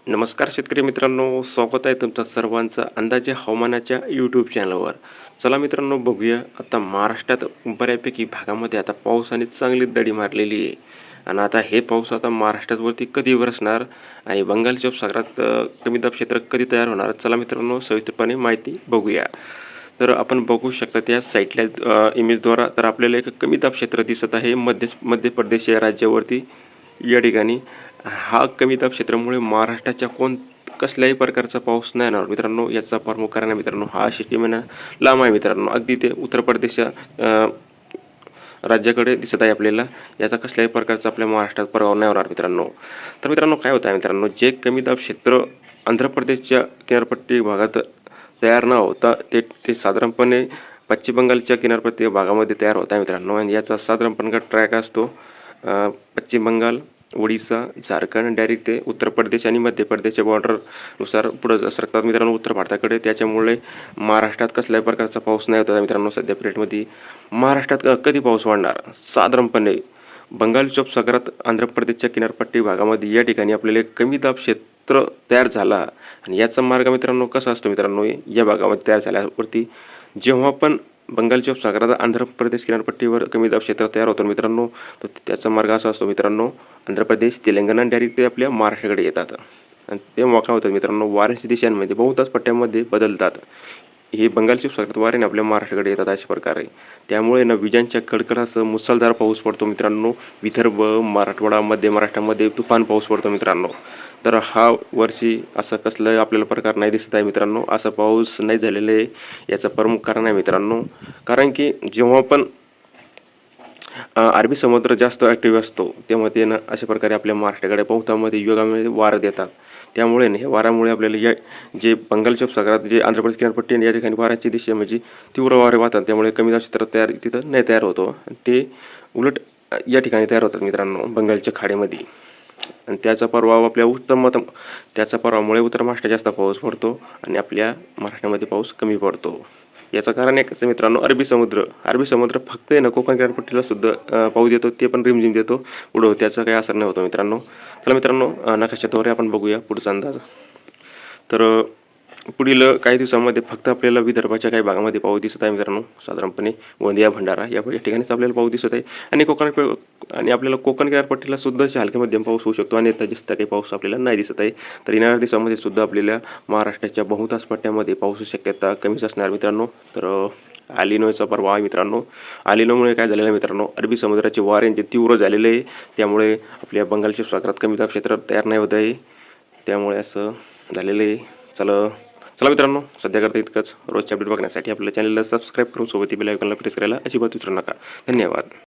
नमस्कार शेतकरी मित्रांनो, स्वागत आहे तुमचं सर्वांचं अंदाजे हवामानाच्या यूट्यूब चॅनलवर. चला मित्रांनो, बघूया आता महाराष्ट्रात बऱ्यापैकी भागामध्ये आता पावसाने चांगली दडी मारलेली आहे. आणि आता हे पाऊस आता महाराष्ट्रावरती कधी बरसणार आणि बंगालच्या उपसागरात कमी दाब क्षेत्र कधी तयार होणार, चला मित्रांनो सविस्तरपणे माहिती बघूया. तर आपण बघू शकता त्या साईटला इमेजद्वारा तर आपल्याला एक कमी दाब क्षेत्र दिसत आहे मध्य प्रदेश या राज्यावरती. या ठिकाणी हा कमी दाब क्षेत्रामुळे महाराष्ट्राच्या कसल्याही प्रकारचा पाऊस नाही येणार मित्रांनो. याचा प्रमुख कारण आहे मित्रांनो, हा सिस्टीम लांब आहे मित्रांनो, अगदी ते उत्तर प्रदेशच्या राज्याकडे दिसत आहे आपल्याला. याचा कसल्याही प्रकारचा आपल्या महाराष्ट्रात प्रभाव नाही होणार मित्रांनो. तर मित्रांनो काय होतं आहे मित्रांनो, जे कमी दाब क्षेत्र आंध्र प्रदेशच्या किनारपट्टी भागात तयार न होता ते साधारणपणे पश्चिम बंगालच्या किनारपट्टी भागामध्ये तयार होत आहे मित्रांनो. आणि याचा साधारणपणे ट्रॅक असतो पश्चिम बंगाल, ओडिसा, झारखंड डायरेक्ट ते उत्तर प्रदेश आणि मध्य प्रदेशच्या बॉर्डरनुसार पुढं सरकतात मित्रांनो उत्तर भारताकडे. त्याच्यामुळे महाराष्ट्रात कसल्याही प्रकारचा पाऊस नाही होता मित्रांनो. सध्या पिरियडमध्ये महाराष्ट्रात कधी पाऊस वाढणार, साधारणपणे बंगालच्या उपसागरात आंध्र प्रदेशच्या किनारपट्टी भागामध्ये या ठिकाणी आपल्याला एक कमी दाब क्षेत्र तयार झाला. आणि याचा मार्ग मित्रांनो कसा असतो मित्रांनो, या भागामध्ये तयार झाल्यावरती जेव्हा पण बंगालच्या उपसागरात आंध्र प्रदेश किनारपट्टीवर कमी दाब क्षेत्र तयार होतो मित्रांनो, तर त्याचा मार्ग असा असतो मित्रांनो, आंध्र प्रदेश, तेलंगणा डायरेक्ट ते आपल्या महाराष्ट्राकडे येतात. आणि तेव्हा काय होतं मित्रांनो, वाऱ्याच्या दिशांमध्ये बहुतांश पट्ट्यामध्ये बदलतात. हे बंगालच्या उपसागरात वाऱ्याने आपल्या महाराष्ट्राकडे येतात अशा प्रकारे. त्यामुळे ना विजांच्या कडकडासह मुसळधार पाऊस पडतो मित्रांनो. विदर्भ, मराठवाडा, मध्य महाराष्ट्रामध्ये तुफान पाऊस पडतो मित्रांनो. तर हा वर्षी असं कसलं आपल्याला प्रकार नाही दिसत आहे मित्रांनो. असा पाऊस नाही झालेला आहे. याचं प्रमुख कारण आहे मित्रांनो, कारण की जेव्हा पण अरबी समुद्र जास्त ॲक्टिव्ह असतो तेव्हा ते ना अशा प्रकारे आपल्या महाराष्ट्राकडे बहुतांमध्ये युगामध्ये वारं देतात. त्यामुळे ना हे वाऱ्यामुळे आपल्याला या जे बंगालच्या उपसागरात जे आंध्र प्रदेश किनारपट्टी या ठिकाणी वाऱ्याची दिशा म्हणजे तीव्र वारे वाहतात. त्यामुळे कमी दाब क्षेत्र तिथं नाही तयार होतो. ते उलट या ठिकाणी तयार होतात मित्रांनो, बंगालच्या खाडीमध्ये. आणि त्याचा प्रभाव त्याचा प्रभावामुळे उत्तर महाराष्ट्रात जास्त पाऊस पडतो आणि आपल्या महाराष्ट्रामध्ये पाऊस कमी पडतो. याचं कारण एकच आहे मित्रांनो, अरबी समुद्र फक्त आहे ना कोकण किनारपट्टीला सुद्धा पाऊस देतो, ते पण रिमझिम देतो पुढं, त्याचा काही असर नाही होतो मित्रांनो. चला मित्रांनो, नकाशाद्वारे आपण बघूया पुढचा अंदाज. तर पुढील काही दिवसांमध्ये फक्त आपल्याला विदर्भाच्या काही भागामध्ये पाऊस दिसत आहे मित्रांनो. साधारणपणे गोंदिया, भंडारा या ठिकाणीच आपल्याला पाऊस दिसत आहे. आणि आपल्याला कोकण किनारपट्टीला सुद्धा हलक्या मध्यम पाऊस होऊ शकतो आणि जास्त काही पाऊस आपल्याला नाही दिसत आहे. तर येणाऱ्या दिवसामध्ये सुद्धा आपल्याला महाराष्ट्राच्या बहुतांश पट्ट्यामध्ये पावसाची शक्यता कमीच असणार मित्रांनो. तर आलिनोचा प्रभाव आहे मित्रांनो. आलिनोमुळे काय झालेलं आहे मित्रांनो, अरबी समुद्राचे वारे जे तीव्र झालेले आहे, त्यामुळे आपल्या बंगालच्या सागरात कमी दाब क्षेत्र तयार नाही होत आहे. त्यामुळे असं झालेलं आहे. चला मित्रांनो, सध्या करता इतकंच. रोजच्या अपडेट बघण्यासाठी आपल्या चॅनलला सबस्क्राईब करून सोबत बेल आयकॉनला प्रेस करायला अजिबात विसरू नका. धन्यवाद.